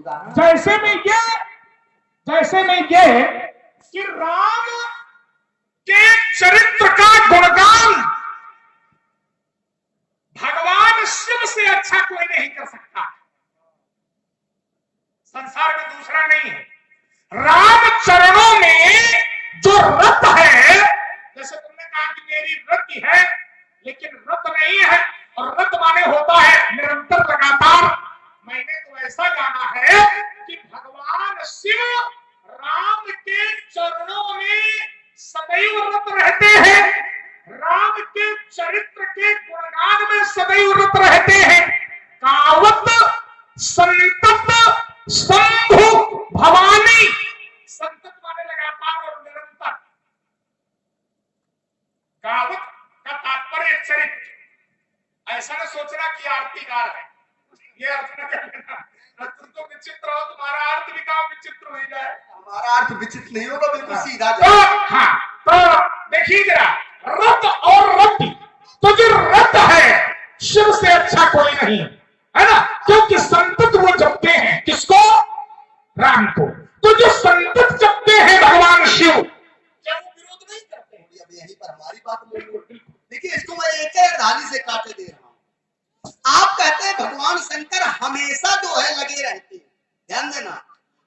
जैसे में ये कि राम के चरित्र का गुणगान भगवान शिव से अच्छा कोई नहीं कर सकता, संसार में दूसरा नहीं है। राम चरणों में जो रत है, जैसे तुमने कहा कि मेरी रति है, लेकिन रत नहीं है, और रत माने होता है निरंतर लगातार। मैंने तो ऐसा जाना है कि भगवान शिव राम के चरणों में सदैव रत रहते हैं, राम के चरित्र के गुणगान में सदैव रत रहते हैं। कावत संतत शंभु भवानी, संतत माने लगातार और निरंतर, कावत का तात्पर्य चरित्र। ऐसा न सोचना कि आरतीकार है, ये अर्थ न कर लेना। तुम तो विचित्र हो, तुम्हारा अर्थ भी काम विचित्र हो जाए। हमारा अर्थ विचित्र नहीं होगा, बिल्कुल सीधा। तो देखिए जरा, रत और रति, तो जो रत है शिव से अच्छा कोई नहीं है ना, क्योंकि संतत वो जपते हैं किसको? राम को। तो जो संतत जपते हैं भगवान शिव, क्या वो विरोध नहीं करते? अब यहीं पर हमारी बात बोलिए। देखिए, इसको मैं एक धानी से काटे दे रहा हूं। आप कहते हैं भगवान शंकर हमेशा जो है लगे रहते हैं, ध्यान देना।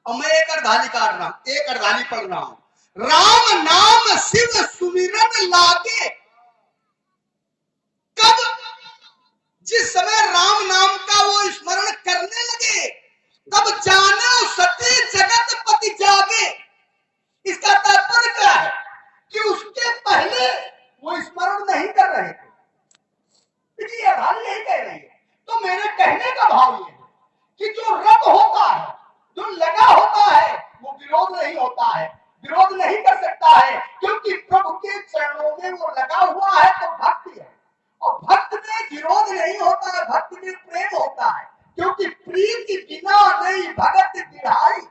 और मैं एक अर्धाली काट रहा हूं, एक अर्धाली पढ़ रहा हूं। राम नाम शिव सुमिरन लागे, कब? जिस समय राम नाम का वो स्मरण करने लगे, तब जाने सती जगत पति जागे। इसका तात्पर्य क्या है कि उसके पहले वो स्मरण नहीं कर रहे थे। देखिए, अर्धाली यही कह रही है। तो मेरे कहने का भाव ये है कि जो रत होता है, जो लगा होता है, वो विरोध नहीं होता है, विरोध नहीं कर सकता है, क्योंकि प्रभु के चरणों में वो लगा हुआ है। तो भक्ति है, और भक्त में विरोध नहीं होता है, भक्त में प्रेम होता है, क्योंकि प्रीति बिना नहीं भगत बिढ़ाई,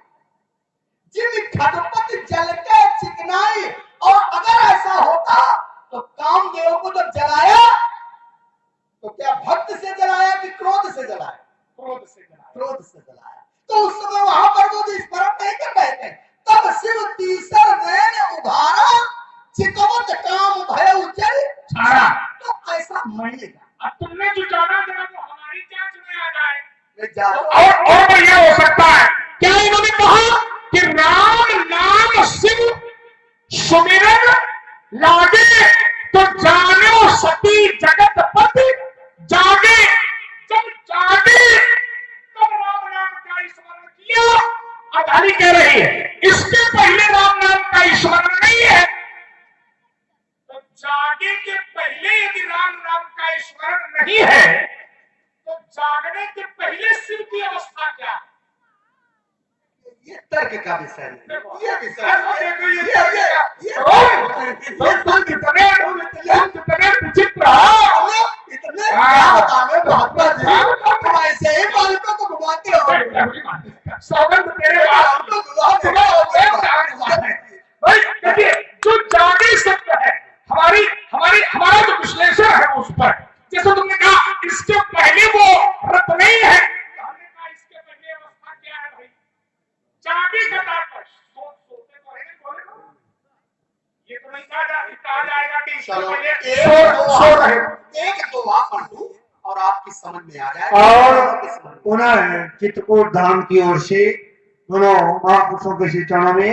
जिन खटपट जल के चिकनाई। और अगर ऐसा होता तो कामदेव को जब जलाया तो क्या भक्त से जलाया कि क्रोध से जलाया? क्रोध से जलाया। क्रोध से जलाया। तो उस समय वहां पर वो स्मरण नहीं कर रहे थे। तब शिव तीसर नयन उभारा, चितवत काम भय उजल छाड़ा। तो ऐसा मानिएगा। अब तुमने जो जाना जरा वो हमारी जांच में आ जाए। और बढ़िया हो सकता है। क्या इन्होंने कहा कि राम नाम शिव सुमिरन लागे, तो जानो सती जगत पति जागे। जब जागे तब राम नाम का स्मरण किया। अधारी कह रही है इसके पहले राम नाम का स्मरण नहीं है, तो जागे के पहले यदि राम नाम का स्मरण नहीं है, तो जागने के पहले शिव की अवस्था क्या है? ये तर्क का विषय है। ये विषय कितने विचित्र इतने महात्मा जी, तुम ऐसे ही बालकों को घुमाते हो। सौगंध तेरे भाई। देखिए, जो जागे सत्य है, हमारा जो विश्लेषण है उस पर, जैसे तुमने कहा इसके पहले वो रत नहीं है, हमने कहा इसके पहले अवस्था क्या है भाई? जागे का तात्पर्य सोते तो है, बोले ना, ये तो नहीं कहा जाएगा कि इसके पहले सो रहे। एक दो आप पढ़ दो और आपकी समझ में आ जाए। और पुनः चित्रकूट धाम की ओर से दोनों महापुरुषों के चरणों में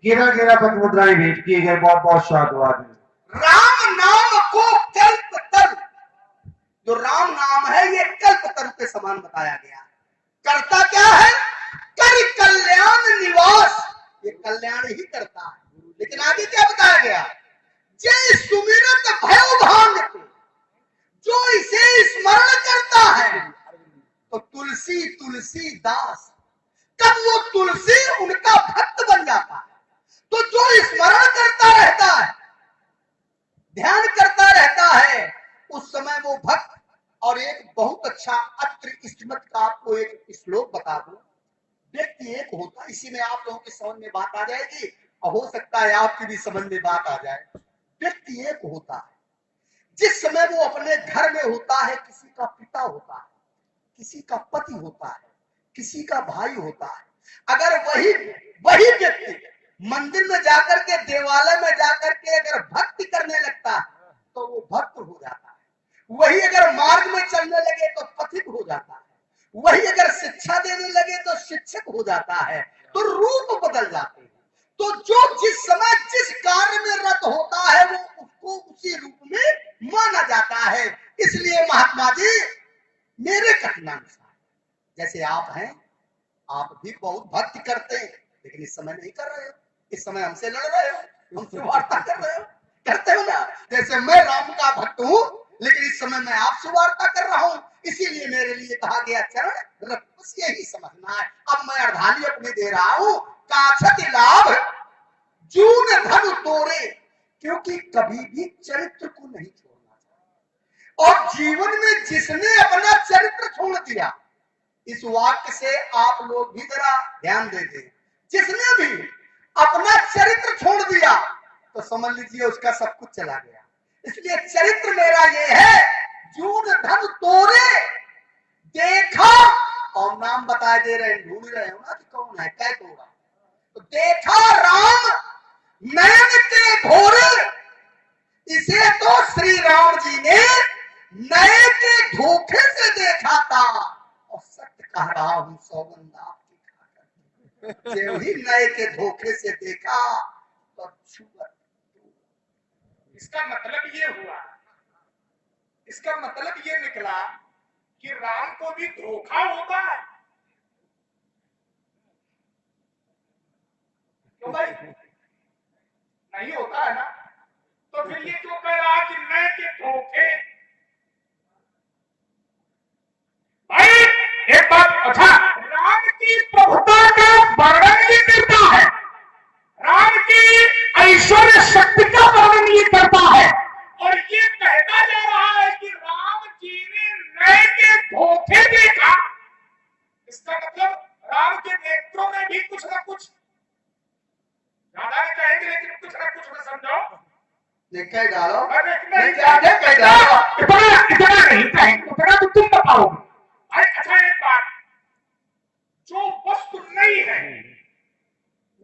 गिरा गिरा पद मुद्राएं भेंट किए गए। बहुत बहुत साधुवाद है। राम नाम को कल्प तरु, जो राम नाम है ये कल्प तरु के समान बताया गया। करता क्या है? कर कल्याण निवास, ये कल्याण ही करता है। लेकिन आगे क्या बताया गया? जय सुमिरत भय भांग, जो इसे स्मरण करता है तो तुलसी तुलसी दास। कब वो तुलसी उनका भक्त बन जाता है, तो जो स्मरण करता रहता है, ध्यान करता रहता है, उस समय वो भक्त। और एक बहुत अच्छा अत्र इस्मत का आपको एक श्लोक बता दूं। व्यक्ति एक होता, इसी में आप लोगों की समझ में बात आ जाएगी और हो सकता है आपकी भी समझ में बात आ जाए। व्यक्ति एक होता है, जिस समय वो अपने घर में होता है, किसी का पिता होता है, किसी का पति होता है, किसी का भाई होता है, अगर वही व्यक्ति मंदिर में जाकर के, देवालय में जाकर के अगर भक्ति करने लगता है तो वो भक्त हो जाता है। वही अगर मार्ग में चलने लगे तो पथिक हो जाता है। वही अगर शिक्षा देने लगे तो शिक्षक हो जाता है। तो रूप बदल जाते हैं। तो जो जिस समय जिस कार्य में रत होता है वो उसको उसी रूप में माना जाता है। इसलिए महात्मा जी, मेरे कथनानुसार जैसे आप हैं, आप भी बहुत भक्ति करते हैं, लेकिन इस समय नहीं कर रहे हो। इस समय हमसे लड़ रहे हो, हमसे वार्ता कर रहे हो, करते हो ना। जैसे मैं राम का भक्त हूँ, लेकिन इस समय मैं आपसे वार्ता कर रहा हूँ। इसीलिए मेरे लिए कहा गया चरण रत, बस यही समझना है। अब मैं अर्धाली अपनी दे रहा हूँ। काछत लाभ जून धन तोरे, क्योंकि कभी भी चरित्र को नहीं छोड़ना चाहिए। और जीवन में जिसने अपना चरित्र छोड़ दिया, इस वाक्य से आप लोग भी जरा ध्यान देते, जिसने भी अपना चरित्र छोड़ दिया तो समझ लीजिए उसका सब कुछ चला गया। इसलिए चरित्र मेरा ये है, जून धन तोरे देखा, और नाम बताए दे रहे हैं, ढूंढ रहे हो ना कि कौन है, कै तोड़ा। तो देखा राम नयन के घोरे, इसे तो श्री राम जी ने नए के धोखे से देखा था। और सत्य कह रहा हूं, सौगंध आपकी, जो ही नए के धोखे से देखा तो छुआ। इसका मतलब ये हुआ, इसका मतलब ये निकला कि राम को भी धोखा होता है। क्यों भाई? नहीं होता है ना। तो फिर ये क्यों कह रहा कि नए के धोखे? भाई एक बात, अच्छा, राम की प्रभुता का वर्णन ये करता है, राम की ऐश्वर्य शक्ति का वर्णन ये करता है, और ये कहता जा रहा है कि राम जी ने नए के धोखे देखा। इसका मतलब राम के नेत्रों में भी कुछ ना कुछ, ज्यादा नहीं कहेंगे लेकिन कुछ ना कुछ में समझो, कह डालो, नहीं कह डालो, इतना नहीं कहेंगे, उतना तो तुम बताओगे। अच्छा एक बात, जो वस्तु नहीं है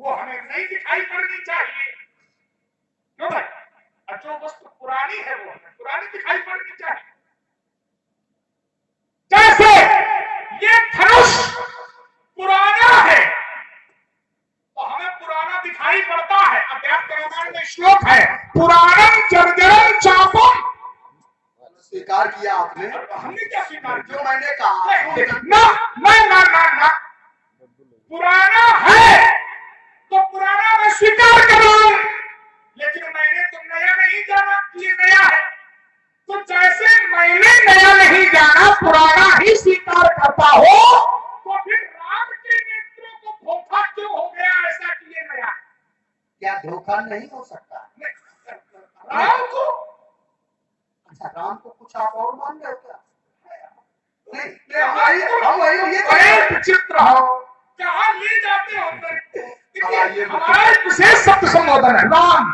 वो हमें नहीं दिखाई पड़नी चाहिए, क्यों भाई? और जो वस्तु पुरानी है वो हमें पुरानी दिखाई पड़नी चाहिए। जैसे ये धनुष पुराना है तो हमें पुराना दिखाई पड़ता है। अध्यात्म रामायण में श्लोक है, पुराणम जर्जरम चापम। स्वीकार किया आपने, हमने क्या स्वीकार किया? जो मैंने कहा ना ना ना ना ना, पुराना है तो पुराना मैं स्वीकार कर रहा हूं, लेकिन मैंने तो नया नहीं जाना ये नया है। तो जैसे मैंने नया नहीं जाना, पुराना ही स्वीकार करता हो, तो फिर राम के नेत्रों को धोखा क्यों हो गया ऐसा कि ये नया? क्या धोखा नहीं हो सकता? राम को, अच्छा राम को कुछ आप और मान रहे हो क्या? नहीं, बड़े विचित्र हो, कहाँ ले जाते हो हमारा विशेष शब्द संबोधन है राम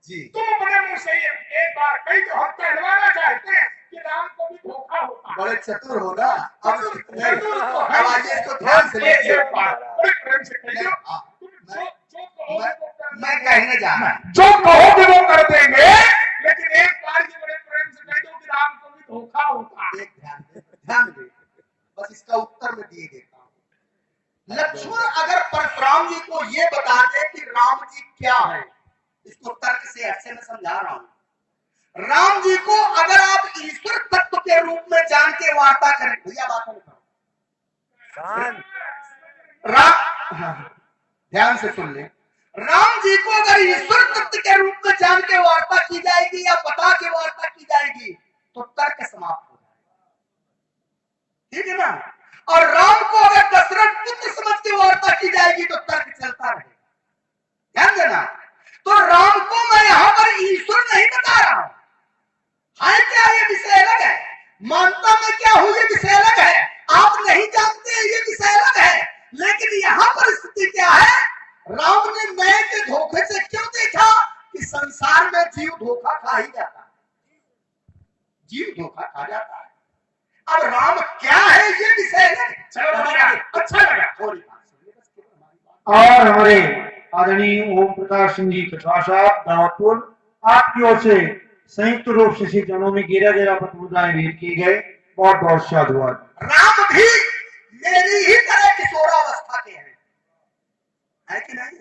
जी। तुम अपने मुंह से एक बार कहीं तो हम कहलवाना चाहते हैं कि राम को भी धोखा होता है। बड़े चतुर हो ना, अब चतुर तो है। आइए इसको ध्यान से लीजिए। बड़े प्रेम से कहिए, जो कहोगे वो कर मैं कहने जा रहा हूं, जो कहोगे वो कर देंगे, लेकिन एक बार ये बड़े प्रेम से कह दो कि राम को भी धोखा होता है। एक ध्यान दे, बस इसका उत्तर मैं दिए देता हूं। लक्ष्मण अगर परशुराम जी को ये बता दे कि राम जी क्या है, इसको तर्क से अच्छे में समझा रहा हूं। राम जी को अगर आप ईश्वर तत्व के रूप में जान के वार्ता करें, भैया बात में ध्यान से सुन ले, राम जी को अगर ईश्वर तत्व के रूप में जान के वार्ता की जाएगी या बता के वार्ता की जाएगी तो तर्क समाप्त हो जाएगा, ठीक है ना। और राम को अगर दशरथ पुत्र समझ के वार्ता की जाएगी तो तर्क चलता रहेगा, ध्यान देना। तो राम को मैं यहां पर ईश्वर नहीं बता रहा हूं, है क्या ये विषय अलग है, मानता मैं क्या हूं ये विषय अलग है, आप नहीं जानते ये विषय अलग है। लेकिन यहां पर स्थिति क्या है, राम ने नए के धोखे से क्यों देखा कि संसार में जीव धोखा खा ही जाता है, जीव धोखा खा जाता है। अब राम क्या है ये विषय है, चलो बढ़िया, अच्छा लगा। थोड़ी बात सुनिए, बस केवल हमारी बात। और हमारे आदरणीय ओम प्रकाश सिंह जी कटवा साहब दावतपुर, आपकी ओर से संयुक्त रूप से जनों में गिरा गिरा पत्र मुद्राएं भेंट किए गए। बहुत बहुत साधुवाद। राम भी मेरी ही तरह किशोरावस्था के हैं, है कि नहीं?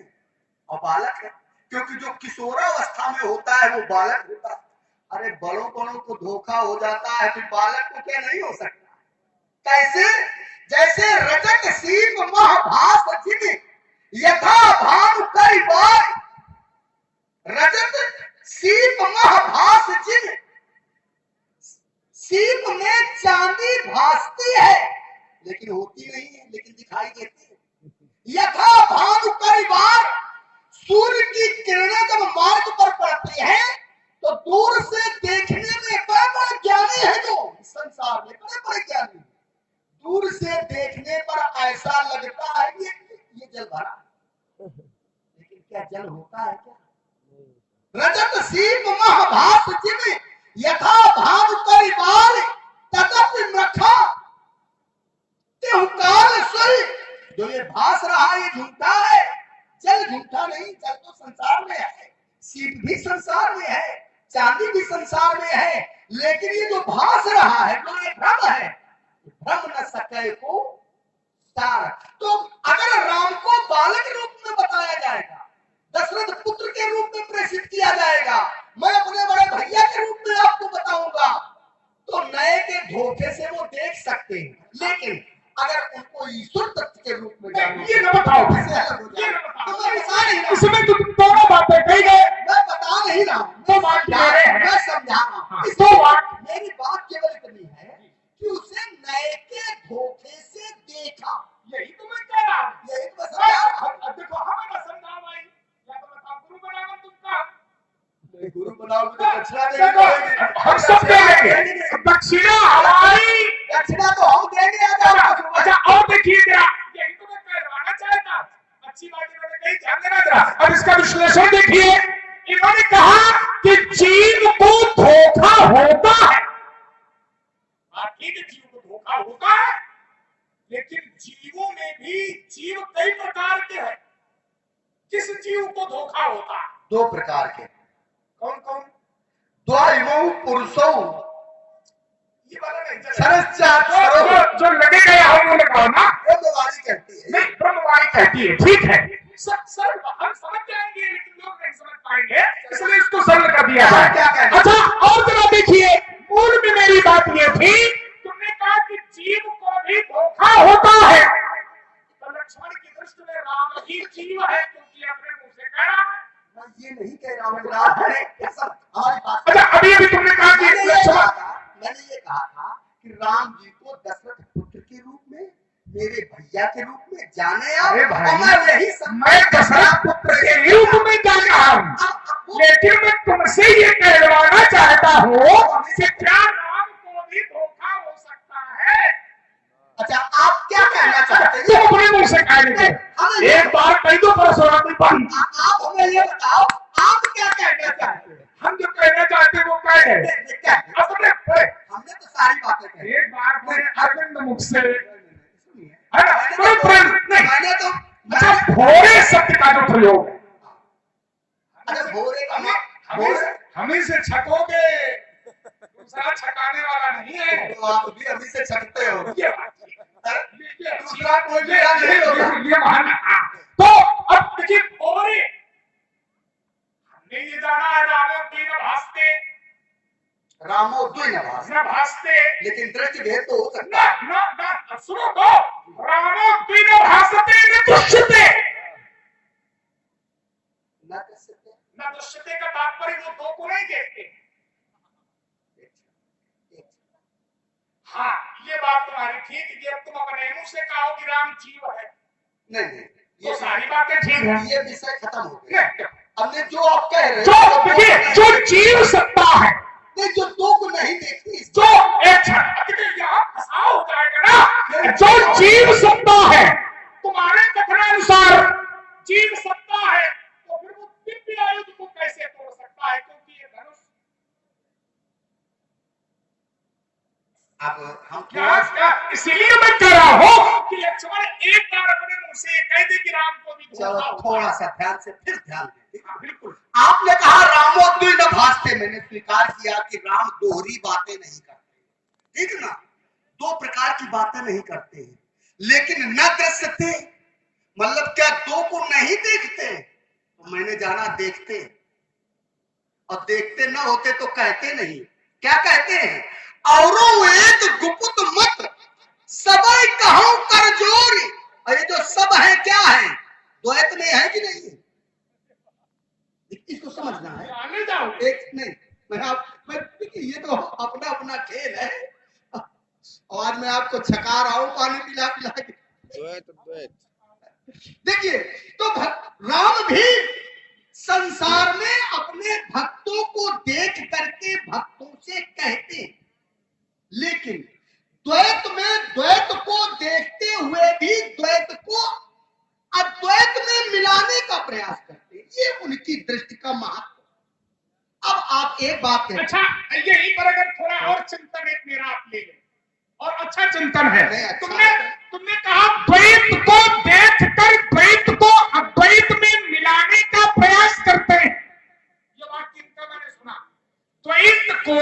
और बालक है, क्योंकि जो किशोरावस्था में होता है वो बालक होता है। अरे बड़ों बड़ों को धोखा हो जाता है, फिर बालक को क्या नहीं हो सकता? कैसे? जैसे रजत सीप महाभास जिन यथा भानु कई बार, रजत सीप महाभास जिन, सीप में चांदी भासती है लेकिन होती नहीं है, लेकिन दिखाई देती है। यथा भानु कई बार, सूर्य की किरणें जब मार्ग पर पड़ती हैं तो दूर से देखने में बड़े बड़े ज्ञानी है जो संसार में बड़े बड़े ज्ञानी, दूर से देखने पर ऐसा लगता है कि ये जल भरा, लेकिन क्या जल होता है क्या? रजत सीप महाभास जिन यथा भानु कई बार, तदपि मृखा त्योकाल सुई। जो ये भास रहा है ये झूठा है, जल झूठा नहीं, जल तो संसार में है, सीप भी संसार में है, चांदी भी संसार में है, लेकिन ये जो भास रहा है जो ये भ्रम है, भ्रम न सके को तार। तो अगर राम को बालक रूप में बताया जाएगा, दशरथ पुत्र के रूप में प्रेषित किया जाएगा, मैं अपने बड़े भैया के रूप में आपको बताऊंगा, तो नए के धोखे से वो देख सकते हैं, लेकिन अगर उनको ईश्वर तत्व के रूप में जानो, ये न बताओ, इससे अलग हो ये जाए। न बताओ। तो मैं बता नहीं रहा हूं, इसमें तुम दोनों बातें कही गए। मैं बता नहीं रहा हूं, दो बात कह रहे हैं। मैं समझा रहा हूं। हाँ, इसलिए दो बात। मेरी बात केवल इतनी है कि उसे नए के धोखे से देखा, यही तो मैं कह रहा हूँ। यही तो मैं समझा रहा हूं। अब देखो हमें ना समझा भाई, या तो बताओ गुरु बनाना तुमका, गुरु बनाओगे तो दक्षिणा देनी देखो पड़ेगी। हम सब देंगे दक्षिणा हमारी। दक्षिणा तो हम देंगे। अच्छा और देखिए जरा, यही तो मैं कहवाना चाहता। अच्छी बात इन्होंने कही, ध्यान देना जरा। अब इसका विश्लेषण देखिए, इन्होंने कहा कि जीव को धोखा होता है। बात ठीक है, जीव को धोखा होता है, लेकिन जीवों में भी जीव कई प्रकार के हैं। किस जीव को धोखा होता है? दो प्रकार के। कौन कौन? द्वैमौ पुरुषौ, ये वाला नहीं जो जो लगे गए उन्होंने कहा ना, ब्रह्मवाणी कहती है। नहीं ब्रह्मवाणी कहती है, ठीक है सर हम समझ जाएंगे, लेकिन लोग नहीं समझ पाएंगे, इसलिए इसको सरल कर दिया क्या जाए। कहना? अच्छा और जरा देखिए, मूल में मेरी बात ये थी, तुमने कहा कि जीव को भी धोखा होता है, तो लक्ष्मण की दृष्टि में राम ही जीव है, क्योंकि अपने मुंह से कह रहा है। मैं ये नहीं कह रहा हूँ राम है, ऐसा हमारी बात। अच्छा अभी अभी तुमने कहा कि मैंने ये कहा था कि राम जी को दशरथ पुत्र के रूप में, मेरे भैया के रूप में जाने आप। अरे भाई, मैं यही मैं दशरथ पुत्र के रूप में जान रहा हूँ, लेकिन मैं तुमसे ये कहलवाना चाहता हूँ कि क्या राम को भी धोखा हो सकता है? अच्छा आप क्या कहना चाहते हैं? तुम अपने मुंह से कह लीजिए, एक बार कही दो परशुरामी बंद। आप हमें ये बताओ, आप क्या कहना चाहते हैं? हम जो कहना चाहते हैं वो कह रहे क्या? अपने हमने तो सारी बातें कही। एक बार मेरे अरविंद मुख से सुनिए, है ना, कोई प्रेम नहीं। मैंने तो अच्छा भोरे शब्द का जो प्रयोग है, अरे भोरे हमें से छकोगे, दूसरा छकाने वाला नहीं है। तो आप भी अभी से छकते हो। ये बात है। दूसरा कोई भी नहीं होगा। ये बहाना। तो अब देखिए भोरे, हमने ये जाना है रामो की न भासते, रामो द्वि नभास, न भासते, लेकिन दृष्टि भेद तो हो सकता है। न सुनो तो, रामो की न भासते न दृश्यते। न कर सकते। न दृश्यते का तात्पर्य वो दो को नहीं देखते। हाँ ये बात तुम्हारी ठीक है कि अब तुम अपने मुंह से कहो कि राम जीव है, नहीं ये सारी बातें ठीक है। ये विषय खत्म हो गया। नहीं, हमने जो आप कह रहे जो देखिए जो जीव सत्ता है, नहीं, जो दो को नहीं देखती, जो एक यहाँ फंसाव हो जाएगा ना, जो जीव सत्ता है, तुम्हारे कथनानुसार जीव सत्ता है, तो फिर वो दिव्य आयुध को कैसे तोड़ सकता है? क्योंकि ये धनुष अब हम क्या इसीलिए मैं कह रहा हूं राम को भी चलो थोड़ा सा ध्यान से फिर ध्यान दें। बिल्कुल। आपने कहा रामो द्वि न भासते, मैंने स्वीकार किया कि राम दोहरी बातें नहीं करते, ठीक ना, दो प्रकार की बातें नहीं करते हैं। लेकिन न दृश्यते मतलब क्या दो को नहीं देखते, तो मैंने जाना देखते, और देखते न होते तो कहते नहीं। क्या कहते हैं? औरों एक गुप्त मत सबई कहूं कर जोरी। और ये जो सब है क्या है? द्वैत में है कि नहीं है? इसको समझना है। आने जाओ एक नहीं, ये तो अपना अपना खेल है। और आज मैं आपको छका रहा हूं पानी पिला पिला के। द्वैत देखिए, तो राम भी संसार में अपने भक्तों को देख करके भक्तों से कहते हैं, लेकिन द्वैत में द्वैत को देखते हुए भी द्वैत को अद्वैत में मिलाने का प्रयास करते हैं। ये उनकी दृष्टि का महत्व। अब आप एक बात कहें। अच्छा, यही पर अगर थोड़ा और चिंतन एक मेरा आप ले लें, और अच्छा चिंतन है। अच्छा तुमने कहा द्वैत को देखकर द्वैत को अद्वैत में मिलाने का प्रयास करते हैं। ये वाक्य इनका मैंने सुना, द्वैत को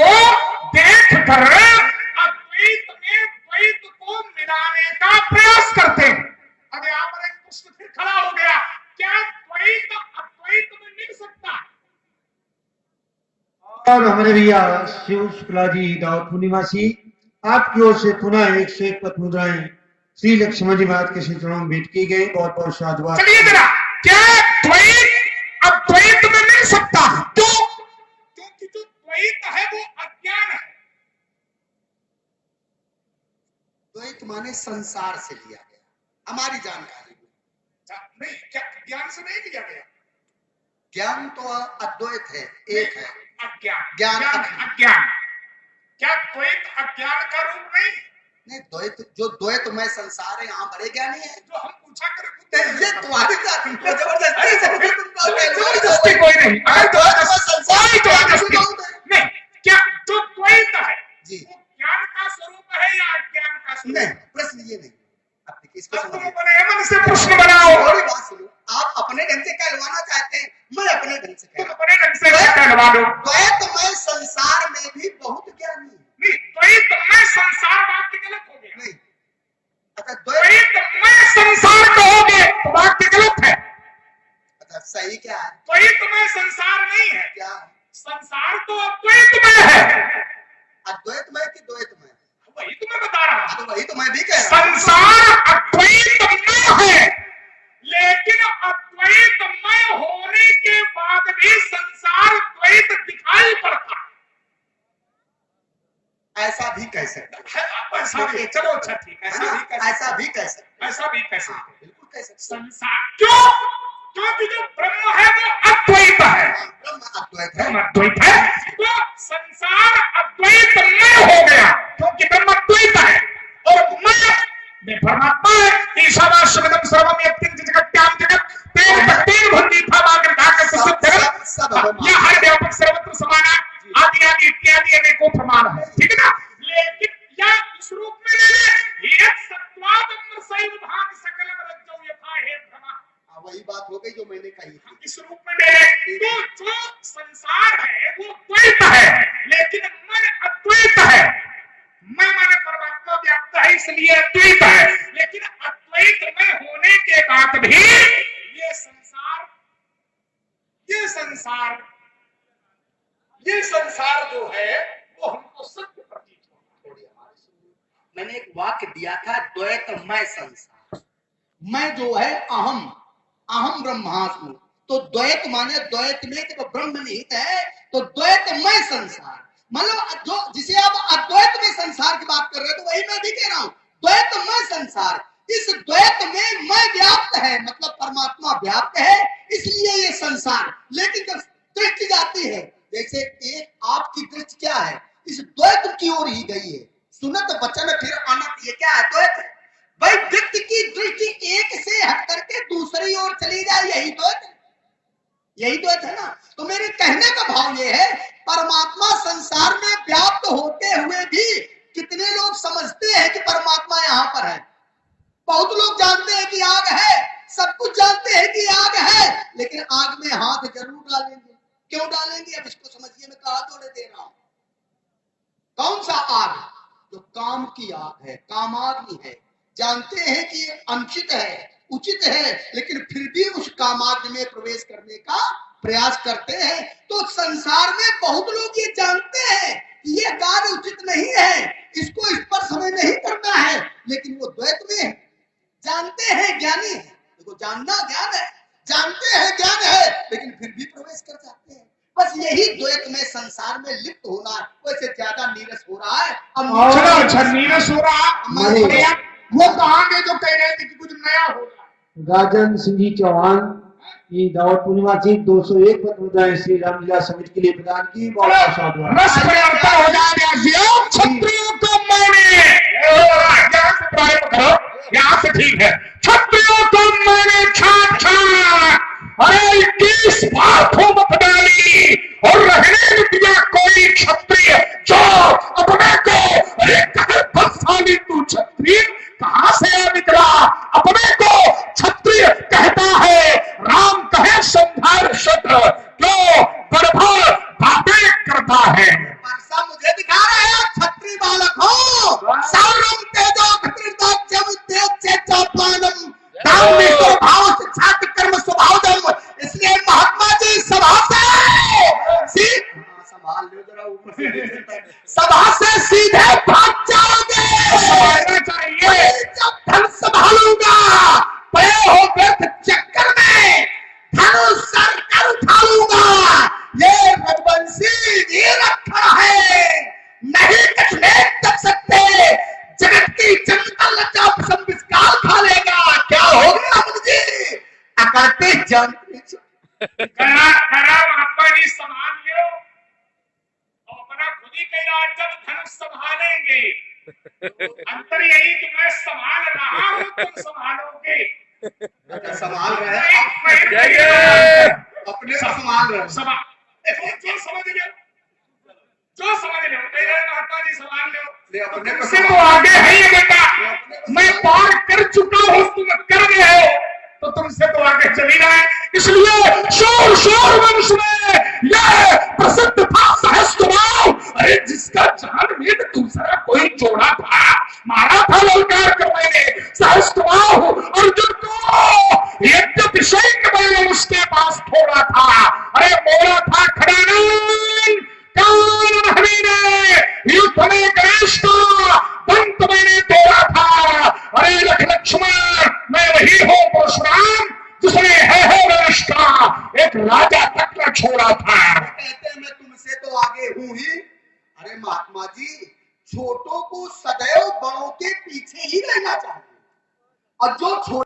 देखकर अद्वैत में द्वैत को मिलाने का प्रयास करते हैं। अब यहाँ पर एक प्रश्न फिर खड़ा हो गया, क्या द्वैत अद्वैत में मिल सकता है? और हमारे भैया शिव शुक्ला जी दाऊदपुर निवासी, आपकी ओर से पुनः 101 पद मुद्राएं श्री लक्ष्मण जी महाराज के चरणों में भेंट की गई। बहुत बहुत साधुवाद। चलिए जरा, क्या द्वैत अद्वैत में मिल सकता है? क्यों? क्योंकि जो द्वैत है वो अज्ञान है। द्वैत माने संसार से लिया गया, हमारी जानकारी में नहीं, क्या ज्ञान से नहीं लिया गया? ज्ञान तो अद्वैत है, एक है। अज्ञान, ज्ञान अज्ञान। क्या द्वैत अज्ञान का रूप नहीं? नहीं, द्वैत जो द्वैत में संसार है, यहाँ बड़े ज्ञानी है। जो हम पूछा करें ये तुम्हारी जबरदस्ती कोई नहीं, नहीं। क्या जो द्वैत है जी, वो ज्ञान का स्वरूप है या अज्ञान का स्वरूप? नहीं, प्रश्न ये नहीं। आप इसको अब तुम समझिए। अपने मन से प्रश्न बनाओ। थोड़ी बात सुनो, आप अपने ढंग से कहलवाना चाहते हैं, मैं अपने ढंग से तुम कहलवा। अपने ढंग से कहलवा लो। द्वैत में संसार में भी बहुत ज्ञानी है। नहीं, द्वैत में संसार वाक्य गलत हो गया। नहीं, अच्छा द्वैत, द्वैत में संसार कहोगे तो वाक्य गलत है। अच्छा सही क्या है? द्वैत में संसार नहीं है। क्या है? संसार तो अद्वैत में है। अद्वैत में कि द्वैत में? वही तो मैं बता रहा हूं। तो वही तो मैं भी कह रहा हूं। संसार अद्वैत में है, लेकिन अद्वैत में होने के बाद भी संसार द्वैत दिखाई पड़ता है। ऐसा भी कह सकते हैं। ऐसा भी, चलो अच्छा ठीक है, ऐसा भी कह ऐसा भी कह सकते हैं। ऐसा भी कह हाँ, सकते हैं। बिल्कुल कह सकते हैं। संसार क्यों? क्योंकि जो ब्रह्म है वो अद्वैत है। ब्रह्म अद्वैत है। ब्रह्म अद्वैत है, तो संसार अद्वैत में हो गया क्योंकि ब्रह्म अद्वैत है और मैं परमात्मा है। ईशावास्यमिदं सर्वं यत्किंचित् जगत्यां जगत् तेन भुंजी भावाग्र धाकर प्रसिद्ध यह हर व्यापक सर्वत्र समाना आदि आदि इत्यादि अनेकों प्रमाण है, ठीक है ना। लेकिन या इस रूप में ले ले, एक सत्वादम्र सैव भाग सकलम रज्जौ यथा हे भ्रमा। वही बात हो गई जो मैंने कही थी। इस रूप में ले ले, तो जो संसार है वो द्वैत है, लेकिन मन अद्वैत है। मैं माने परमात्मा व्याप्त है इसलिए अद्वैत है, लेकिन अद्वैत में होने के बाद भी ये संसार जो है वो हमको सत्य प्रतीत होता है। मैंने एक वाक्य दिया था, द्वैतमय संसार। मैं जो है अहम ब्रह्मास्मि, तो द्वैत माने द्वैत में जब ब्रह्म निहित है तो द्वैतमय संसार, मतलब जो जिसे आप अद्वैत में संसार की बात कर रहे हो, तो वही मैं भी कह रहा हूं, द्वैतमय संसार। इस द्वैत में मैं व्याप्त है, मतलब परमात्मा व्याप्त है, इसलिए ये संसार। लेकिन जब दृष्टि जाती है, जैसे एक आपकी दृष्टि क्या है, इस द्वैत की ओर ही गई है। सुनत वचन फिर अनत, ये क्या है? द्वैत है भाई। व्यक्ति की दृष्टि एक से हट करके दूसरी ओर चली जाए, यही द्वैत है ना। तो मेरे कहने का भाव ये है, परमात्मा संसार में व्याप्त होते हुए भी कितने लोग समझते हैं कि परमात्मा यहाँ पर है। बहुत लोग जानते हैं कि आग है, सब कुछ में हाथ जरूर डालेंगे। क्यों डालेंगे अब इसको समझिए, मैं कहा जोड़े दे रहा हूं। कौन सा आग? जो काम की आग है, कामाग्नि है। जानते हैं कि ये अनुचित है, उचित है, लेकिन फिर भी उस कामाग्नि में प्रवेश करने का प्रयास करते हैं। तो संसार में बहुत लोग ये जानते हैं कि ये कार्य उचित नहीं है, इसको इस पर समय नहीं करना है, लेकिन वो द्वैत में है। जानते हैं, ज्ञानी है, देखो जानना ज्ञान है, जानते हैं ज्ञान है, लेकिन फिर भी प्रवेश कर जाते हैं। बस यही द्वैत में संसार में लिप्त होना है। वैसे ज्यादा नीरस हो रहा है। अब चलो अच्छा नीरस हो रहा, वो कहाँ गए जो कह रहे थे कि कुछ नया होगा? राजन सिंह जी चौहान ये दावत पूर्णिमा से 201 पत्रिकाएं श्री रामलीला समिति के लिए प्रदान की। बहुत बहुत साधुवाद। रस परिवर्तन हो जाएगा। क्षत्रियों को मैंने यहाँ से प्रारंभ करो, यहाँ से ठीक है। क्षत्रियों को मैंने छाछा अरे 21 बार फूमत डाली और रहने न दिया कोई क्षत्रिय जो अपने को अरे कहे बलशाली तू क्षत्रिय कहां से आ निकला, अपने को क्षत्रिय कहता है, राम कहे संहार शत्र क्यों बड़भर बातें करता है। वर्षा मुझे दिखा रहे हैं क्षत्रिय बालक हो। सारम तेजो खत्रिदाच्यम तेजोपानम दाम्भिको भाव छात्र कर्म स्वभावदम। इसलिए महात्मा जी सभा से संभाल लो जरा, ऊपर से सभा से सीधे भाग जाओगे। संभालना चाहिए। जब धन संभालूंगा पड़े हो व्यर्थ चक्कर में धनुष सर कर उठा लूंगा। ये रघुवंशी जी रखा है, नहीं कुछ नहीं कर सकते। जगत की जनता लज्जा पसंद विस्काल खा लेगा। क्या होगा मुझे अकड़ते जानते करा महात्मा जी संभाल लो और अपना खुद ही कह रहा जब धनुष संभालेंगे। अंतर यही कि मैं संभाल रहा हूं, तुम संभालोगे। संभाल रहे हैं, अपने को संभाल रहे हैं। जो समझ लो, जो समझ लो, कह रहे महात्मा जी संभाल लो। अपने को तुमसे तो आगे है ये बेटा, मैं पार कर चुका हूं, तुम कर गए हो, तो तुमसे तो आगे चली रहा है। इसलिए शोर वंश में यह प्रसिद्ध था सहस्त्रभाव। अरे जिसका जान में दूसरा कोई जोड़ा था, मारा था ललकार कर मैंने सहस्त्रभाव अर्जुन को। यद्यपि सैन्य मैंने उसके पास थोड़ा था, अरे बोला था खड़ानंद कान हमीने युद्ध में गणेश का दंत मैंने तोड़ा था। अरे लक्ष्मण मैं वही हूं परशुराम जिसने है रिश्ता एक राजा तक न छोड़ा था। कहते मैं तुमसे तो आगे हूं ही। अरे महात्मा जी, छोटों को सदैव बड़ों के पीछे ही रहना चाहिए, और जो